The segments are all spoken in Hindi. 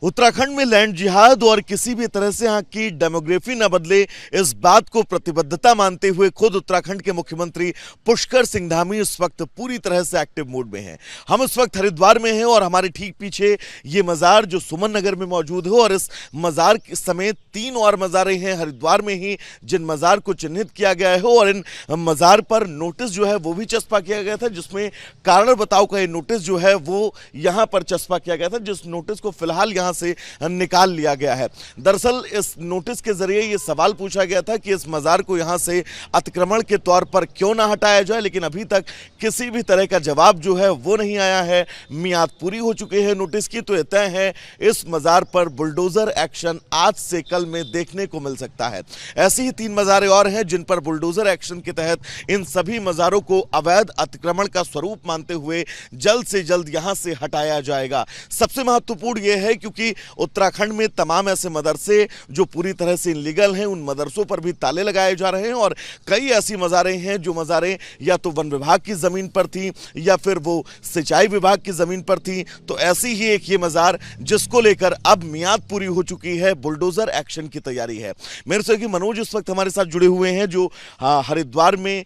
उत्तराखंड में लैंड जिहाद और किसी भी तरह से यहाँ की डेमोग्राफी न बदले, इस बात को प्रतिबद्धता मानते हुए खुद उत्तराखंड के मुख्यमंत्री पुष्कर सिंह धामी इस वक्त पूरी तरह से एक्टिव मोड में हैं। हम इस वक्त हरिद्वार में हैं और हमारे ठीक पीछे ये मज़ार जो सुमन नगर में मौजूद है और इस मज़ार समेत 3 और मज़ारें हैं हरिद्वार में ही, जिन मज़ार को चिन्हित किया गया है और इन मज़ार पर नोटिस जो है वो भी चस्पा किया गया था, जिसमें कारण बताओ का ये नोटिस जो है वो यहाँ पर चस्पा किया गया था, जिस नोटिस को फिलहाल यहाँ से निकाल लिया गया है। दरअसल इस नोटिस के जरिए ये सवाल पूछा गया था कि इस मज़ार को यहाँ से अतिक्रमण के तौर पर क्यों ना हटाया जाए, लेकिन अभी तक किसी भी तरह का जवाब जो है वो नहीं आया है। मियाद पूरी हो चुकी है नोटिस की, तो ये तय है इस मज़ार पर बुलडोजर एक्शन आज से कल में देखने को मिल सकता है। ऐसी ही 3 मज़ारें और हैं जिन पर बुलडोजर एक्शन के तहत इन सभी मज़ारों को अवैध अतिक्रमण का स्वरूप मानते हुए जल्द से जल्द यहाँ से हटाया जाएगा। सबसे महत्वपूर्ण यह है क्योंकि उत्तराखंड में तमाम ऐसे मदरसे जो पूरी तरह से इनलीगल हैं, उन मदरसों पर भी ताले लगाए जा रहे हैं और कई ऐसी मज़ारें हैं जो मज़ारें या तो वन विभाग की ज़मीन पर थी या फिर वो सिंचाई विभाग की ज़मीन पर थी। तो ऐसी ही एक ये मज़ार जिसको लेकर अब मियाद पूरी हो चुकी है, बुलडोजर एक्शन की तैयारी है। मेरे से कि मनोज इस वक्त हमारे साथ जुड़े हुए हैं जो हरिद्वार में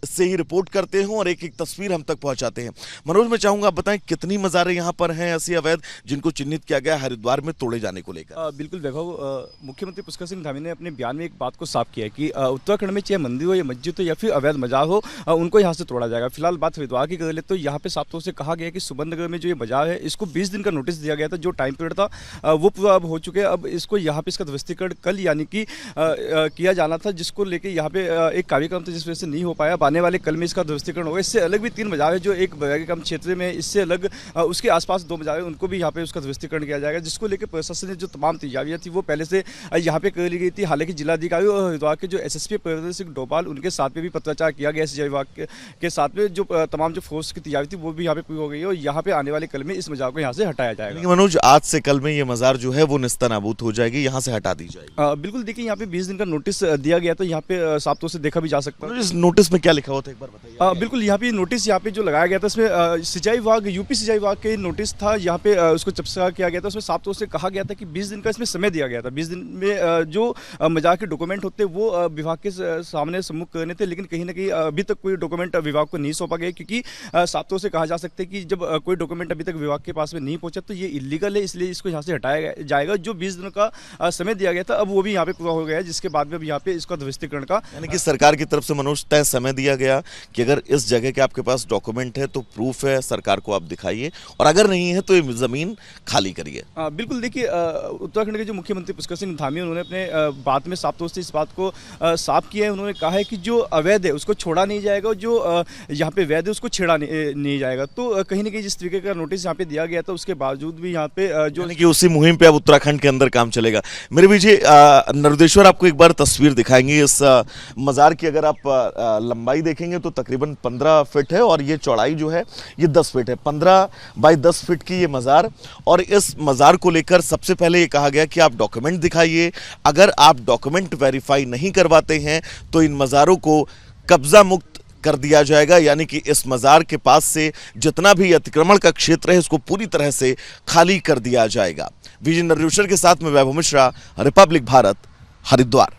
से ही रिपोर्ट करते हैं और एक एक तस्वीर हम तक पहुंचाते हैं। मनोज, मैं चाहूँगा आप बताएं कितनी मज़ारें यहाँ पर हैं ऐसी अवैध जिनको चिन्हित किया गया हरिद्वार में तोड़े जाने को लेकर? बिल्कुल वैभव, मुख्यमंत्री पुष्कर सिंह धामी ने अपने बयान में एक बात को साफ किया है कि उत्तराखंड में चाहे मंदिर हो या मस्जिद हो या फिर अवैध मजार हो, उनको यहाँ से तोड़ा जाएगा। फिलहाल बात हरिद्वार की कर ले तो यहाँ पे साफ तौर से कहा गया कि सुमन नगर में जो ये मजार है इसको 20 दिन का नोटिस दिया गया था, जो टाइम पीरियड था वो पूरा अब हो चुके हैं। अब इसको यहाँ पे इसका ध्वस्तीकरण कल यानी कि किया जाना था, जिसको लेकर यहाँ पे एक कार्यक्रम था जिस वजह से नहीं हो पाया। आने वाले कल में इसका ध्वस्तीकरण होगा। इससे अलग भी 3 मजार है जो एक बगैर क्षेत्र में, इससे अलग उसके आसपास 2 मजार है, उनको भी यहाँ पे उसका ध्वस्तीकरण किया जाएगा, जिसको लेकर प्रशासन ने जो तमाम तैयारियां थी वो पहले से यहाँ पे कर ली गई थी। हालांकि जिलाधिकारी और हरिद्वार के जो एसएसपी प्रवीण सिंह डोभाल, उनके साथ में भी पत्राचार किया गया सिंचाई विभाग के साथ में, जो तमाम जो फोर्स की तैयारी थी वो भी यहाँ पे पूरी हो गई है और यहाँ पे आने वाले कल में इस मजार को यहाँ से हटाया जाएगा। मनोज, आज से कल में ये मजार जो है वो निस्तानाबूद हो जाएगी, यहाँ से हटा दी जाएगी? बिल्कुल, देखिए यहाँ पे 20 दिन का नोटिस दिया गया, तो यहाँ पे साफ तौर से देखा भी जा सकता है। इस नोटिस में क्या लिखा हुआ था एक बार बताइए? बिल्कुल, यहाँ पे नोटिस यहाँ पे जो लगाया गया था इसमें सिंचाई विभाग, यूपी सिंचाई विभाग के नोटिस था, यहाँ पे उसको चस्पा किया गया था। उसमें साफ तौर से कहा गया था कि 20 दिन का इसमें समय दिया गया था। 20 दिन में जो मजार के डॉक्यूमेंट होते वो विभाग के सामने सम्मुख करने थे, लेकिन कहीं ना कहीं अभी तक कोई डॉक्यूमेंट विभाग को नहीं सौंपा गया, क्योंकि साफ तौर से कहा जा सकता है कि जब कोई डॉक्यूमेंट अभी तक विभाग के पास में नहीं पहुंचा तो ये इलीगल है, इसलिए इसको यहाँ से हटाया जाएगा। जो 20 दिनों का समय दिया गया था अब वो भी यहाँ पे पूरा हो गया है, जिसके बाद में अब यहाँ पे इसका ध्वस्तीकरण का, यानी कि सरकार की तरफ से मनोज तय समय दिया गया कि अगर इस जगह के आपके पास डॉक्यूमेंट है तो प्रूफ है, सरकार को आप दिखाइए, और अगर नहीं है तो ये जमीन खाली करिए। बिल्कुल, देखिए उत्तराखंड के जो मुख्यमंत्री पुष्कर सिंह धामी, उन्होंने अपने बात में साफ तौर से इस बात को साफ किया है। उन्होंने कहा है कि जो अवैध है उसको छोड़ा नहीं जाएगा, जो यहाँ पे वैध है उसको छेड़ा नहीं जाएगा। तो कहीं ना कहीं जिस तरीके का नोटिस यहाँ पे दिया गया था उसके बावजूद भी यहाँ पे जो कि उसी मुहिम पे अब उत्तराखंड के अंदर काम चलेगा। मेरे पीछे नरुदेश्वर आपको एक बार तस्वीर दिखाएंगे इस मजार की। अगर आप लंबाई देखेंगे तो तकरीबन 15 फीट है और ये चौड़ाई जो है ये 10 फीट है। 15 बाई 10 फीट की ये मजार, और इस मजार को लेकर सबसे पहले ये कहा गया कि आप डॉक्यूमेंट दिखाइए। अगर आप डॉक्यूमेंट वेरीफाई नहीं करवाते हैं तो इन मज़ारों को कब्जा मुक्त कर दिया जाएगा, यानी कि इस मज़ार के पास से जितना भी अतिक्रमण का क्षेत्र है उसको पूरी तरह से खाली कर दिया जाएगा। विजय नरुदेश्वर के साथ में वैभव मिश्रा, रिपब्लिक भारत, हरिद्वार।